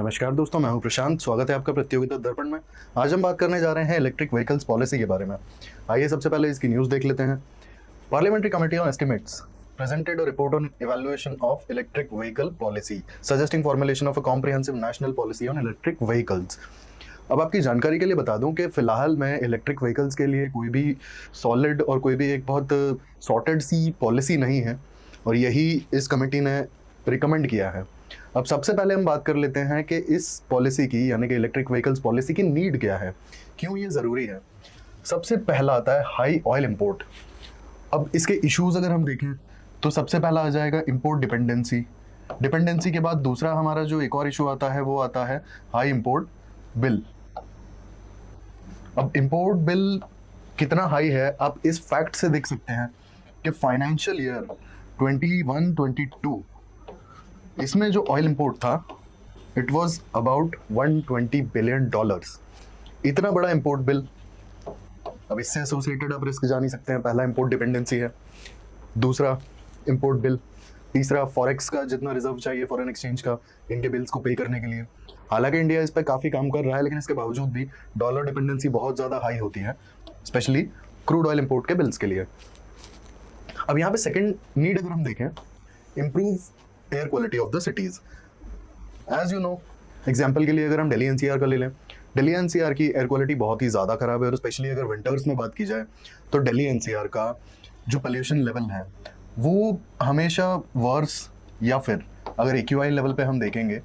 नमस्कार दोस्तों, मैं हूं प्रशांत। स्वागत है आपका प्रतियोगिता दर्पण में। आज हम बात करने जा रहे हैं इलेक्ट्रिक व्हीकल्स पॉलिसी के बारे में। आइए सबसे पहले इसकी न्यूज़ देख लेते हैं। Parliamentary committee on estimates presented a report on evaluation of electric vehicle policy, suggesting formulation of a comprehensive national policy on electric vehicles. अब आपकी जानकारी के लिए बता दूं कि फिलहाल मैं इलेक्ट्रिक व्हीकल्स के लिए कोई भी सॉलिड और कोई भी एक बहुत सॉर्टेड सी पॉलिसी नहीं है, और यही इस कमेटी ने रिकमेंड किया है। अब सबसे पहले हम बात कर लेते हैं कि इस पॉलिसी की, यानी कि इलेक्ट्रिक व्हीकल्स पॉलिसी की नीड क्या है, क्यों ये ज़रूरी है। सबसे पहला आता है हाई ऑयल इंपोर्ट। अब इसके इश्यूज अगर हम देखें तो सबसे पहला आ जाएगा इंपोर्ट डिपेंडेंसी। डिपेंडेंसी के बाद दूसरा हमारा जो एक और इशू आता है वो आता है हाई इंपोर्ट बिल। अब इंपोर्ट बिल कितना हाई है आप इस फैक्ट से देख सकते हैं कि फाइनेंशियल ईयर 21-22 इसमें जो ऑयल इंपोर्ट था इट वाज अबाउट $120 बिलियन। इतना बड़ा इंपोर्ट बिल। अब इससे एसोसिएटेड आप रिस्क जान ही सकते हैं। पहला इंपोर्ट डिपेंडेंसी है, दूसरा इंपोर्ट बिल, तीसरा फॉरेक्स का जितना रिजर्व चाहिए फॉरेन एक्सचेंज का इनके बिल्स को पे करने के लिए। हालांकि इंडिया इस पर काफ़ी काम कर रहा है, लेकिन इसके बावजूद भी डॉलर डिपेंडेंसी बहुत ज़्यादा हाई होती है, स्पेशली क्रूड ऑयल इंपोर्ट के बिल्स के लिए। अब यहाँ पे सेकंड नीड अगर हम देखें, improve air quality of the cities. As you know, example के लिए अगर हम दिल्ली एनसीआर का ले लें, दिल्ली एनसीआर की एयर क्वालिटी बहुत ही ज़्यादा ख़राब है, और स्पेशली अगर विंटर्स में बात की जाए तो दिल्ली एनसीआर का जो पोल्यूशन लेवल है वो हमेशा वर्स, या फिर अगर एक्यूआई लेवल पे हम देखेंगे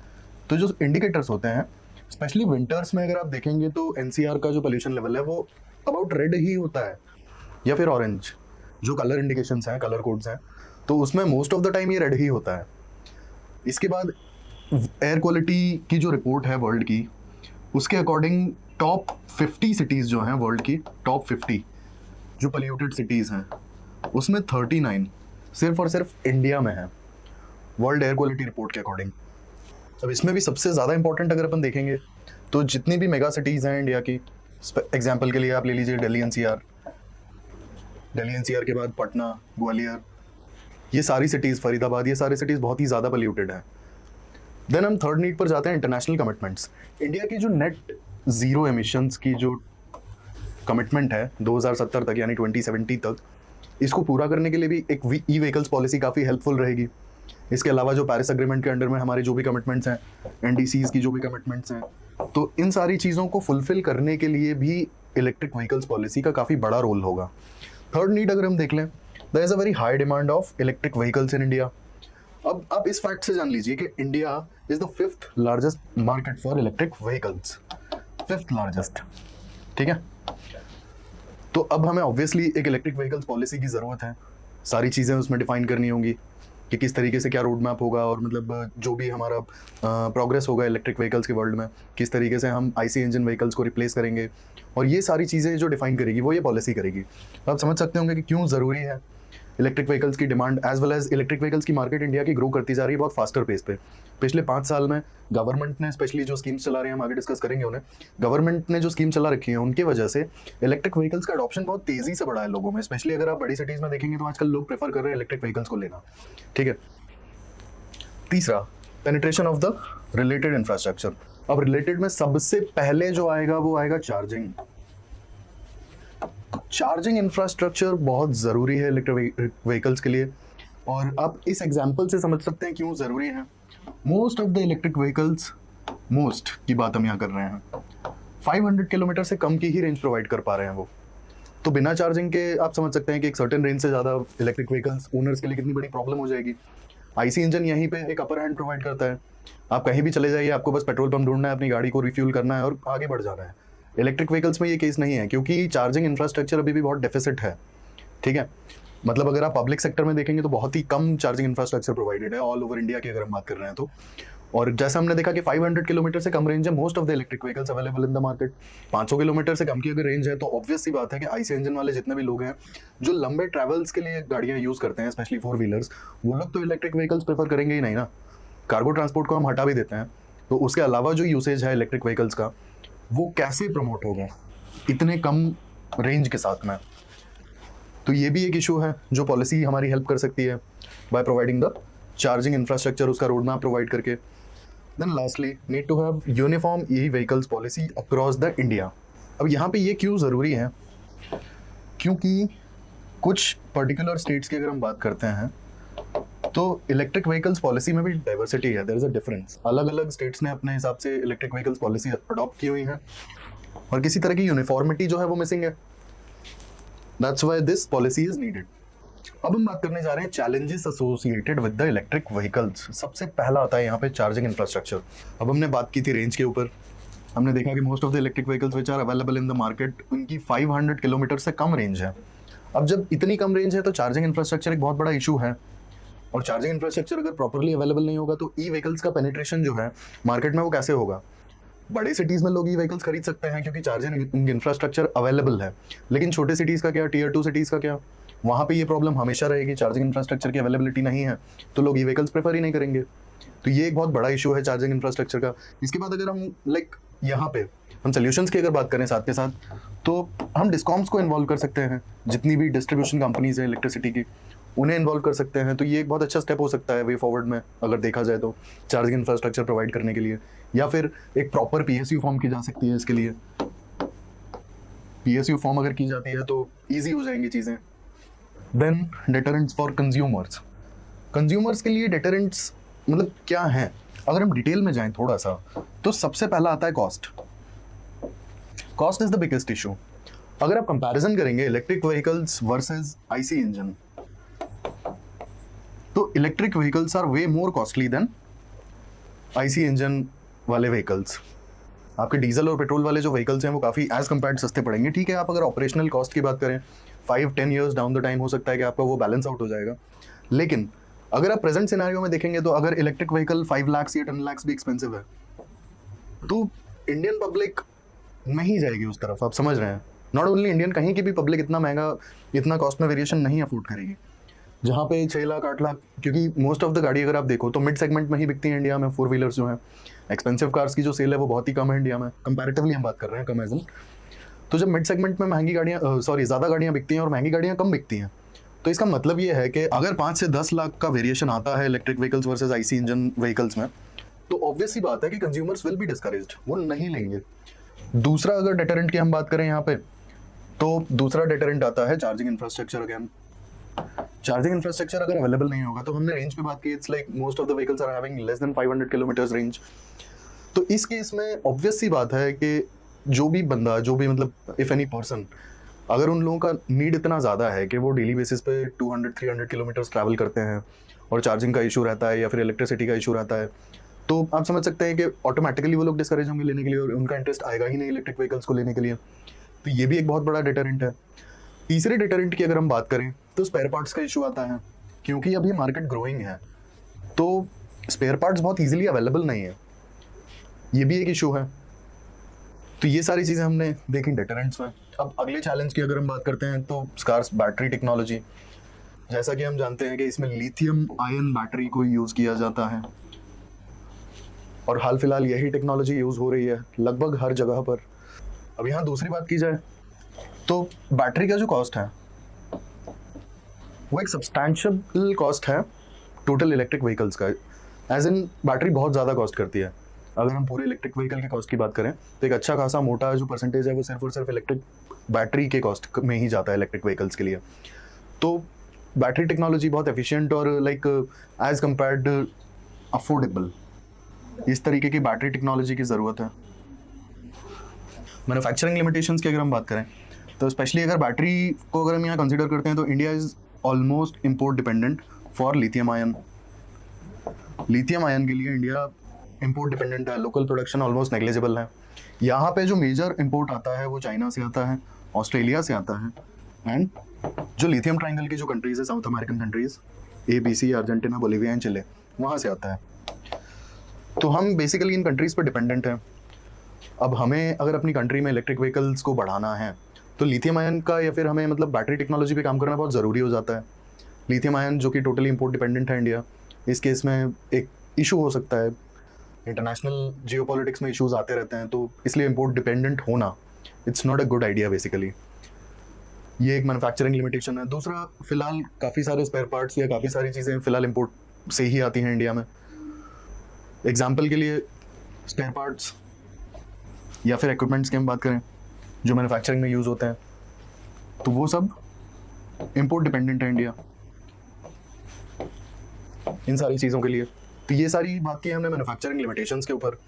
तो जो इंडिकेटर्स होते हैं स्पेशली विंटर्स में अगर आप देखेंगे तो एनसीआर का जो पोल्यूशन लेवल है वो अबाउट रेड ही होता है, या फिर ऑरेंज। जो कलर इंडिकेशंस हैं, कलर कोड्स हैं, तो उसमें मोस्ट ऑफ द टाइम ये रेड ही होता है। इसके बाद एयर क्वालिटी की जो रिपोर्ट है वर्ल्ड की, उसके अकॉर्डिंग टॉप 50 सिटीज़ जो हैं वर्ल्ड की, टॉप 50 जो पोल्यूटेड सिटीज़ हैं उसमें 39 सिर्फ और सिर्फ इंडिया में है, वर्ल्ड एयर क्वालिटी रिपोर्ट के अकॉर्डिंग। अब इसमें भी सबसे ज़्यादा इंपॉर्टेंट अगर अपन देखेंगे तो जितनी भी मेगा सिटीज़ हैं इंडिया की, एग्जाम्पल के लिए आप ले लीजिए दिल्ली एनसीआर, दिल्ली एनसीआर के बाद पटना, ग्वालियर, ये सारी सिटीज़, फरीदाबाद, ये सारी सिटीज़ बहुत ही ज़्यादा पोल्यूटेड है। देन हम थर्ड नीड पर जाते हैं, इंटरनेशनल कमिटमेंट्स। इंडिया की जो नेट ज़ीरो एमिशंस की जो कमिटमेंट है 2070 तक, यानी 2070 तक, इसको पूरा करने के लिए भी एक ई व्हीकल्स पॉलिसी काफ़ी हेल्पफुल रहेगी। इसके अलावा जो पेरिस एग्रीमेंट के अंडर में हमारे जो भी कमिटमेंट्स हैं, एनडीसीज की जो भी कमिटमेंट्स हैं, तो इन सारी चीज़ों को फुलफिल करने के लिए भी इलेक्ट्रिक व्हीकल्स पॉलिसी का काफ़ी बड़ा रोल होगा। थर्ड नीड अगर हम देख लें, there is a very high demand of electric vehicles in India. अब आप इस फैक्ट से जान लीजिए कि India is the 5th largest market for electric vehicles, 5th largest. ठीक है, तो अब हमें ऑब्वियसली एक इलेक्ट्रिक व्हीकल्स पॉलिसी की ज़रूरत है। सारी चीज़ें उसमें डिफाइन करनी होंगी कि किस तरीके से क्या रोड मैप होगा, और मतलब जो भी हमारा प्रोग्रेस होगा इलेक्ट्रिक व्हीकल्स के वर्ल्ड में, किस तरीके से हम आईसी इंजन व्हीकल्स को रिप्लेस करेंगे, और ये सारी चीज़ें जो डिफाइन करेगी वो ये पॉलिसी करेगी। तो आप समझ सकते होंगे कि क्यों ज़रूरी है इलेक्ट्रिक व्हीकल्स की demand, as well as electric vehicles की मार्केट इंडिया की ग्रो करती जा रही है बहुत फास्टर पेस पे। पिछले 5 साल में गवर्नमेंट ने स्पेशली जो स्कीम्स चला रहे हैं, हम आगे डिस्कस करेंगे उन्हें, गवर्नमेंट ने जो स्कीम चला रखी है उनकी वजह से इलेक्ट्रिक व्हीकल्स का अडॉप्शन बहुत तेज़ी से बढ़ा है लोगों में। स्पेशली अगर आप बड़ी सिटीज़ में देखेंगे तो आजकल लोग प्रेफर कर रहे हैं इलेक्ट्रिक व्हीकल्स को लेना। ठीक है, तीसरा, penetration of the related infrastructure. अब रिलेटेड में सबसे पहले जो आएगा वो आएगा चार्जिंग। चार्जिंग इंफ्रास्ट्रक्चर बहुत ज़रूरी है इलेक्ट्रिक व्हीकल्स के लिए, और आप इस एग्जांपल से समझ सकते हैं क्यों ज़रूरी है। Most of the electric vehicles, most की बात हम यहाँ कर रहे हैं, 500 किलोमीटर से कम की ही रेंज प्रोवाइड कर पा रहे हैं वो। तो बिना चार्जिंग के आप समझ सकते हैं कि एक सर्टेन रेंज से ज़्यादा इलेक्ट्रिक व्हीकल्स ओनर्स के लिए कितनी बड़ी प्रॉब्लम हो जाएगी। आईसी इंजन यहीं पे एक अपर हैंड प्रोवाइड करता है। आप कहीं भी चले जाइए, आपको बस पेट्रोल पंप ढूंढना है, अपनी गाड़ी को रिफ्यूल करना है और आगे बढ़ जाना है। इलेक्ट्रिक व्हीकल्स में ये केस नहीं है, क्योंकि चार्जिंग इंफ्रास्ट्रक्चर अभी भी बहुत डेफिसिट है। ठीक है, मतलब अगर आप पब्लिक सेक्टर में देखेंगे तो बहुत ही कम चार्जिंग इंफ्रास्ट्रक्चर प्रोवाइडेड है ऑल ओवर इंडिया की अगर हम बात कर रहे हैं तो। और जैसा हमने देखा कि 500 किलोमीटर से कम रेंज है most of the electric vehicles available in the market. 500 kilometre से कम की अगर रेंज है तो ऑब्वियस सी बात है कि आईसी इंजन वाले जितने भी लोग हैं जो लंबे ट्रैवल्स के लिए गाड़ियाँ यूज़ करते हैं, स्पेशली 4 व्हीलर्स, वो लोग तो इलेक्ट्रिक व्हीकल्स प्रेफर करेंगे ही नहीं ना। कार्गो ट्रांसपोर्ट को हम हटा भी देते हैं, तो उसके अलावा जो यूसेज है इलेक्ट्रिक व्हीकल्स का वो कैसे प्रमोट होगा इतने कम रेंज के साथ में। तो ये भी एक इशू है जो पॉलिसी हमारी हेल्प कर सकती है by providing the charging infrastructure, उसका रोड मैप प्रोवाइड करके। Then lastly need to have uniform e vehicles policy across the India. अब यहाँ पे ये क्यों ज़रूरी है, क्योंकि कुछ पर्टिकुलर स्टेट्स की अगर हम बात करते हैं तो इलेक्ट्रिक व्हीकल्स पॉलिसी में भी डाइवर्सिटी है, देयर इज अ डिफरेंस। अलग अलग स्टेट्स ने अपने हिसाब से इलेक्ट्रिक व्हीकल्स पॉलिसी अडॉप्ट की हुई है और किसी तरह की यूनिफॉर्मिटी जो है वो मिसिंग है। That's why this policy is needed. अब हम बात करने जा रहे हैं challenges associated with the electric vehicles. सबसे पहला आता है यहाँ पे चार्जिंग इंफ्रास्ट्रक्चर। अब हमने बात की थी रेंज के ऊपर, हमने देखा कि most of the electric vehicles which are available in the market उनकी 500 किलोमीटर से कम रेंज है। अब जब इतनी कम रेंज है तो चार्जिंग इंफ्रास्ट्रक्चर एक बहुत बड़ा इशू है, और चार्जिंग इंफ्रास्ट्रक्चर अगर प्रॉपरली अवेलेबल नहीं होगा तो ई व्हीकल्स का पेनिट्रेशन जो है मार्केट में वो कैसे होगा। बड़े सिटीज़ में लोग ई व्हीकल्स खरीद सकते हैं क्योंकि चार्जिंग इंफ्रास्ट्रक्चर अवेलेबल है, लेकिन छोटे सिटीज़ का क्या, टीयर 2 सिटीज़ का क्या, वहाँ पे ये प्रॉब्लम हमेशा रहेगी, चार्जिंग इंफ्रास्ट्रक्चर की अवेलेबिलिटी नहीं है तो लोग ई व्हीकल्स प्रेफर ही नहीं करेंगे। तो ये एक बहुत बड़ा इशू है चार्जिंग इंफ्रास्ट्रक्चर का। इसके बाद अगर हम यहाँ पे हम सोल्यूशंस की अगर बात करें साथ के साथ, तो हम डिस्कॉम्स को इन्वॉल्व कर सकते हैं, जितनी भी डिस्ट्रीब्यूशन कंपनीज हैं इलेक्ट्रिसिटी की उन्हें इन्वॉल्व कर सकते हैं। तो ये एक बहुत अच्छा स्टेप हो सकता है वे फॉरवर्ड में अगर देखा जाए तो चार्जिंग इंफ्रास्ट्रक्चर प्रोवाइड करने के लिए, या फिर एक प्रॉपर पीएसयू फॉर्म की जा सकती है इसके लिए। पीएसयू फॉर्म अगर की जाती है तो ईजी हो जाएंगी चीज़ें। Then deterrents for consumers. Consumers के लिए डिटरेंट्स मतलब क्या है, अगर हम डिटेल में जाएं थोड़ा सा तो सबसे पहला आता है cost. Cost is the biggest issue. अगर आप कंपैरिजन करेंगे electric vehicles versus IC engine, तो electric vehicles are way more costly than IC engine वाले व्हीकल्स। आपके डीजल और पेट्रोल वाले जो व्हीकल्स हैं वो काफ़ी एज कम्पेयर्ड सस्ते पड़ेंगे। ठीक है, आप अगर ऑपरेशनल कॉस्ट की बात करें 5-10 ईयर्स डाउन द टाइम हो सकता है कि आपका वो बैलेंस आउट हो जाएगा, लेकिन अगर आप प्रेजेंट सिनेरियो में देखेंगे तो अगर इलेक्ट्रिक व्हीकल 5 लाख या 10 लाख भी एक्सपेंसिव है तो इंडियन पब्लिक नहीं जाएगी उस तरफ। आप समझ रहे हैं, नॉट ओनली इंडियन, कहीं की भी पब्लिक इतना महंगा, इतना कॉस्ट में वेरिएशन नहीं अफोर्ड करेगी। जहाँ पे 6 लाख 8 लाख, क्योंकि मोस्ट ऑफ द गाड़ी अगर आप देखो तो मिड सेगमेंट में ही बिकती है इंडिया में। 4 व्हीलर्स जो हैं, एक्सपेंसिव कार्स की जो सेल है वो बहुत ही कम है इंडिया में, कंपैरेटिवली हम बात कर रहे हैं कम एजन। तो जब मिड सेगमेंट में महंगी गाड़ियाँ ज़्यादा गाड़ियाँ बिकती हैं और महंगी गाड़ियाँ कम बिकती हैं, तो इसका मतलब ये है कि अगर 5 से 10 लाख का वेरिएशन आता है electric vehicles versus IC engine vehicles में, तो ऑब्वियस सी बात है कि कंज्यूमर्स विल बी डिस्करेज्ड, वो नहीं लेंगे। दूसरा अगर डेटरेंट की हम बात करें यहाँ पे, तो दूसरा डेटरेंट आता है charging infrastructure. Again charging infrastructure अगर अवेलेबल नहीं होगा, तो हमने रेंज पे बात की, it's like most of the vehicles are having less than 500 kilometres range. तो इस केस में ऑब्वियस सी बात है कि जो भी बंदा, जो भी मतलब इफ एनी पर्सन, अगर उन लोगों का नीड इतना ज़्यादा है कि वो डेली बेसिस पे 200-300 किलोमीटर्स ट्रैवल करते हैं और चार्जिंग का इशू रहता है या फिर इलेक्ट्रिसिटी का इशू रहता है, तो आप समझ सकते हैं कि ऑटोमेटिकली वो लोग डिस्करेज होंगे लेने के लिए और उनका इंटरेस्ट आएगा ही नहीं इलेक्ट्रिक व्हीकल्स को लेने के लिए। तो ये भी एक बहुत बड़ा डिटरेंट है। तीसरे डिटरेंट की अगर हम बात करें तो स्पेयर पार्ट्स का इशू आता है, क्योंकि अभी मार्केट ग्रोइंग है तो स्पेयर पार्ट्स बहुत ईजिली अवेलेबल नहीं है, ये भी एक इशू है। तो ये सारी चीज़ें हमने देखी डिटरेंट्स में। अब अगले चैलेंज की अगर हम बात करते हैं तो स्कार्स बैटरी टेक्नोलॉजी। जैसा कि हम जानते हैं कि इसमें लिथियम आयन बैटरी को यूज़ किया जाता है और हाल फिलहाल यही टेक्नोलॉजी यूज़ हो रही है लगभग हर जगह पर। अब यहाँ दूसरी बात की जाए तो बैटरी का जो कॉस्ट है वो एक सब्सटैंशियल कॉस्ट है टोटल इलेक्ट्रिक व्हीकल्स का, एज इन बैटरी बहुत ज़्यादा कॉस्ट करती है। अगर हम पूरे इलेक्ट्रिक व्हीकल के कॉस्ट की बात करें तो एक अच्छा खासा मोटा जो परसेंटेज है वो सिर्फ और सिर्फ इलेक्ट्रिक बैटरी के कॉस्ट में ही जाता है इलेक्ट्रिक व्हीकल्स के लिए। तो बैटरी टेक्नोलॉजी बहुत एफिशिएंट और लाइक एज कम्पेयर्ड अफोर्डेबल, इस तरीके की बैटरी टेक्नोलॉजी की ज़रूरत है। मैन्युफैक्चरिंग लिमिटेशंस की अगर हम बात करें तो स्पेशली अगर बैटरी को अगर हम यहाँ कंसिडर करते हैं तो India is almost import dependent for lithium ion. Lithium ion के लिए इंडिया इम्पोर्ट डिपेंडेंट है, लोकल प्रोडक्शन ऑलमोस्ट नेग्लिजिबल है। यहाँ पे जो मेजर इम्पोर्ट आता है वो चाइना से आता है, ऑस्ट्रेलिया से आता है, एंड जो लिथियम ट्राइंगल की जो कंट्रीज़ है, South American countries ABC, Argentina, Bolivia and Chile, वहाँ से आता है। तो हम बेसिकली इन कंट्रीज़ पर डिपेंडेंट हैं। अब हमें अगर अपनी कंट्री में इलेक्ट्रिक व्हीकल्स को बढ़ाना है तो लिथियम आयन का या फिर हमें मतलब बैटरी टेक्नोलॉजी पे काम करना बहुत ज़रूरी हो जाता है। लिथियम आयन जो कि टोटली इम्पोर्ट डिपेंडेंट है इंडिया, इस केस में एक इशू हो सकता है। इंटरनेशनल जियोपॉलिटिक्स में इश्यूज आते रहते हैं, तो इसलिए इम्पोर्ट डिपेंडेंट होना it's not a good idea basically. ये एक मैन्युफैक्चरिंग लिमिटेशन है। दूसरा, फिलहाल काफ़ी सारे स्पेयर पार्ट्स या काफ़ी सारी चीज़ें फिलहाल इम्पोर्ट से ही आती हैं इंडिया में। एग्जाम्पल के लिए स्पेयर पार्ट्स या फिर इक्विपमेंट्स की हम बात करें जो मैन्युफैक्चरिंग में यूज़ होते हैं, तो वो सब इंपोर्ट डिपेंडेंट है इंडिया इन सारी चीज़ों के लिए। तो ये सारी बात की हमने मैन्युफैक्चरिंग लिमिटेशंस के ऊपर।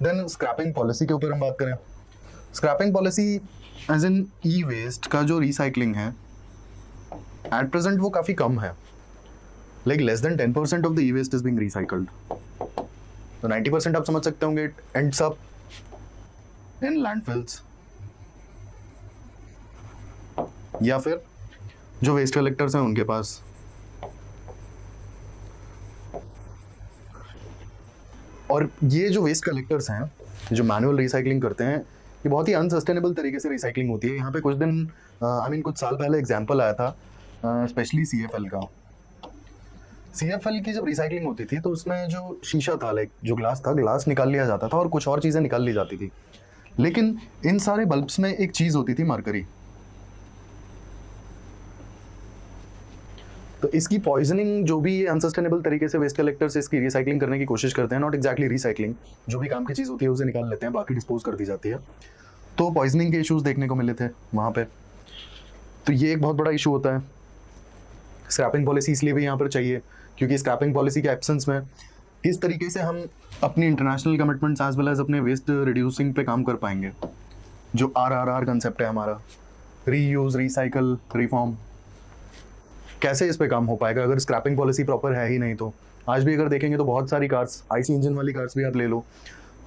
देन स्क्रैपिंग पॉलिसी के ऊपर हम बात करें, scrapping policy as in e waste का जो रिसाइकलिंग है एट प्रेजेंट वो काफ़ी कम है, like less than 10% of the e waste is being recycled. तो 90% आप समझ सकते होंगे it ends up in landfills या फिर जो वेस्ट कलेक्टर्स हैं उनके पास। और ये जो वेस्ट कलेक्टर्स हैं जो मैनुअल रिसाइकलिंग करते हैं, ये बहुत ही अनसस्टेनेबल तरीके से रिसाइकलिंग होती है। यहाँ पे कुछ दिन कुछ साल पहले एग्जांपल आया था स्पेशली CFL का। CFL की जब रिसाइकलिंग होती थी तो उसमें जो शीशा था, लाइक जो ग्लास था, ग्लास निकाल लिया जाता था और कुछ और चीज़ें निकाल ली जाती थी, लेकिन इन सारे बल्ब्स में एक चीज़ होती थी, मरकरी। तो इसकी पॉइजनिंग, जो भी अनसस्टेनेबल तरीके से वेस्ट कलेक्टर्स इसकी रिसाइकलिंग करने की कोशिश करते हैं, नॉट एक्जैक्टली रिसाइकलिंग, जो भी काम की चीज़ होती है उसे निकाल लेते हैं, बाकी डिस्पोज कर दी जाती है। तो पॉइजनिंग के इश्यूज देखने को मिले थे वहाँ पे। तो ये एक बहुत बड़ा इशू होता है। स्क्रैपिंग पॉलिसी इसलिए भी यहाँ पर चाहिए क्योंकि स्क्रैपिंग पॉलिसी के एब्सेंस में किस तरीके से हम अपनी international commitments as well as अपने वेस्ट रिड्यूसिंग पे काम कर पाएंगे। जो RRR कंसेप्ट है हमारा, रीयूज, रिसाइकल, रिफॉर्म, कैसे इस पे काम हो पाएगा अगर स्क्रैपिंग पॉलिसी प्रॉपर है ही नहीं। तो आज भी अगर देखेंगे तो बहुत सारी कार्स, IC इंजन वाली कार्स भी आप ले लो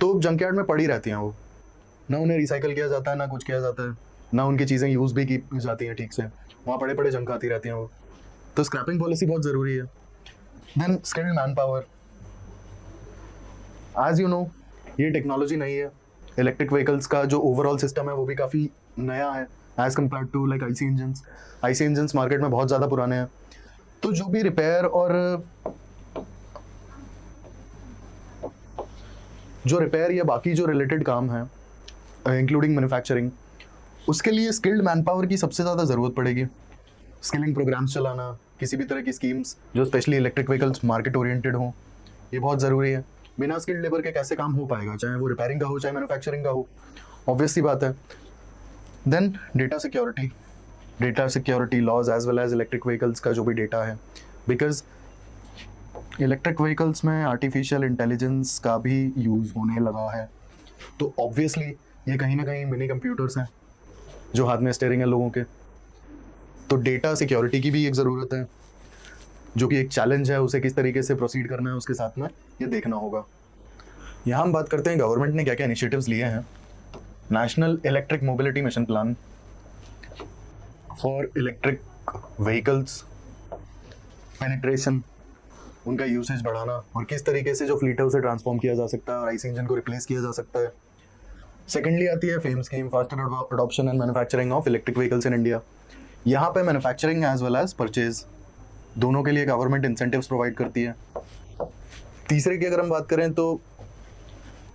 तो जंकयार्ड में पड़ी रहती हैं, वो ना उन्हें रिसाइकल किया जाता है, ना कुछ किया जाता है, ना उनकी चीज़ें यूज़ भी की जाती हैं ठीक से, वहाँ पड़े पड़े जंक आती रहती हैं वो। तो स्क्रैपिंग पॉलिसी बहुत ज़रूरी है। Then skilled man power, as you know ये टेक्नोलॉजी नहीं है। इलेक्ट्रिक व्हीकल्स का जो ओवरऑल सिस्टम है वो भी काफ़ी नया है as compare to like IC engines market में बहुत ज़्यादा पुराने हैं। तो जो भी रिपेयर या बाकी जो रिलेटेड काम है इंक्लूडिंग मैन्युफैक्चरिंग, उसके लिए स्किल्ड मैन पावर की सबसे ज़्यादा ज़रूरत पड़ेगी। स्किलिंग प्रोग्राम्स चलाना, किसी भी तरह की स्कीम्स जो specially electric vehicles market oriented हों, ये बहुत ज़रूरी है। बिना स्किल्ड लेबर के कैसे काम हो पाएगा, चाहे वो रिपेयरिंग का हो चाहे मैन्युफैक्चरिंग का हो, ऑब्वियस सी बात है। Then data security laws as well as electric vehicles का जो भी डेटा है, बिकॉज इलेक्ट्रिक व्हीकल्स में आर्टिफिशियल इंटेलिजेंस का भी यूज़ होने लगा है। तो ऑब्वियसली ये कहीं ना कहीं मिनी कंप्यूटर्स हैं जो हाथ में स्टीयरिंग है लोगों के। तो डेटा सिक्योरिटी की भी एक ज़रूरत है, जो कि एक चैलेंज है, उसे किस तरीके से प्रोसीड करना है उसके साथ में ये देखना होगा। यहाँ हम बात करते हैं गवर्नमेंट ने क्या क्या इनिशिएटिव्स लिए हैं। National electric mobility mission plan for electric vehicles penetration, उनका यूसेज बढ़ाना और किस तरीके से जो फ्लीट है उसे ट्रांसफॉर्म किया जा सकता है और IC इंजन को रिप्लेस किया जा सकता है। सेकेंडली आती है FAME scheme, faster adoption and manufacturing of electric vehicles in India. यहाँ पे manufacturing as well as purchase दोनों के लिए गवर्नमेंट इंसेंटिव्स प्रोवाइड करती है। तीसरे की अगर हम बात करें तो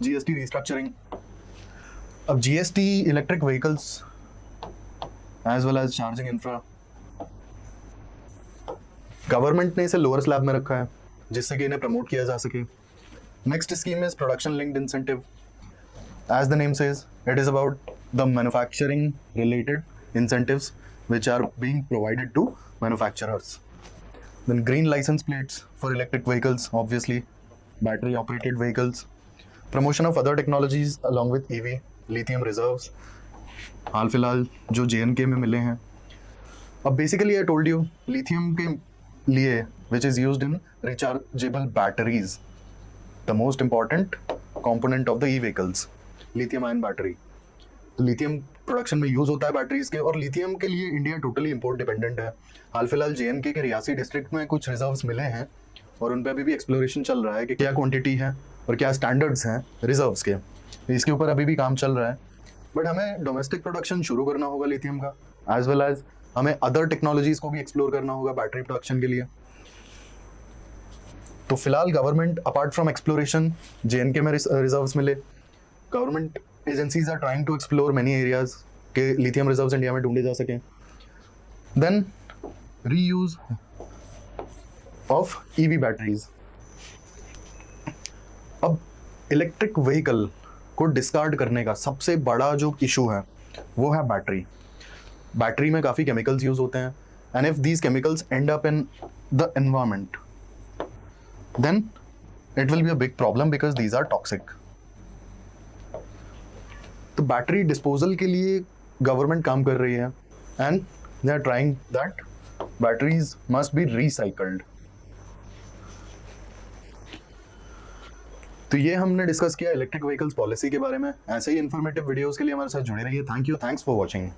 GST रिस्ट्रक्चरिंग। अब GST electric vehicles as well as charging infra, government ने इसे लोअर स्लैब में रखा है जिससे कि इन्हें प्रमोट किया जा सके। Next scheme is production linked incentive. As the name says, it is about the manufacturing related incentives which are being provided to manufacturers. Then green license plates for electric vehicles, obviously battery operated vehicles, promotion of other technologies along with EV, lithium reserves हाल फिलहाल जो JNK में मिले हैं। अब basically I told you lithium के लिए which is used in rechargeable batteries, the most important component of the e-vehicles, lithium ion battery। तो lithium production में यूज होता है बैटरीज के, और लिथियम के लिए इंडिया टोटली इंपोर्ट डिपेंडेंट है। हाल फिलहाल JNK के रियासी डिस्ट्रिक्ट में कुछ रिजर्व्स मिले हैं और उन पर अभी भी एक्सप्लोरेशन चल रहा है कि क्या क्वांटिटी है और क्या स्टैंडर्ड्स हैं रिजर्व्स के, इसके ऊपर अभी भी काम चल रहा है। बट हमें डोमेस्टिक प्रोडक्शन शुरू करना होगा लिथियम का, एज वेल एज हमें अदर टेक्नोलॉजीज को भी एक्सप्लोर करना होगा बैटरी प्रोडक्शन के लिए। तो फिलहाल government apart from exploration JNK में रिजर्व्स मिले, government agencies are trying to explore many areas के लिथियम रिजर्व्स इंडिया में ढूंढे जा सकें। Then reuse of EV batteries. अब इलेक्ट्रिक व्हीकल को डिस्कार्ड करने का सबसे बड़ा जो इशू है वो है बैटरी। बैटरी में काफ़ी केमिकल्स यूज होते हैं, and if these chemicals end up in the environment then it will be a big problem because these are toxic. तो बैटरी डिस्पोजल के लिए गवर्नमेंट काम कर रही है, and they are trying that batteries must be recycled. तो ये हमने डिस्कस किया इलेक्ट्रिक व्हीकल्स पॉलिसी के बारे में। ऐसे ही इन्फॉर्मेटिव वीडियोस के लिए हमारे साथ जुड़े रहिए। Thank you, thanks for watching.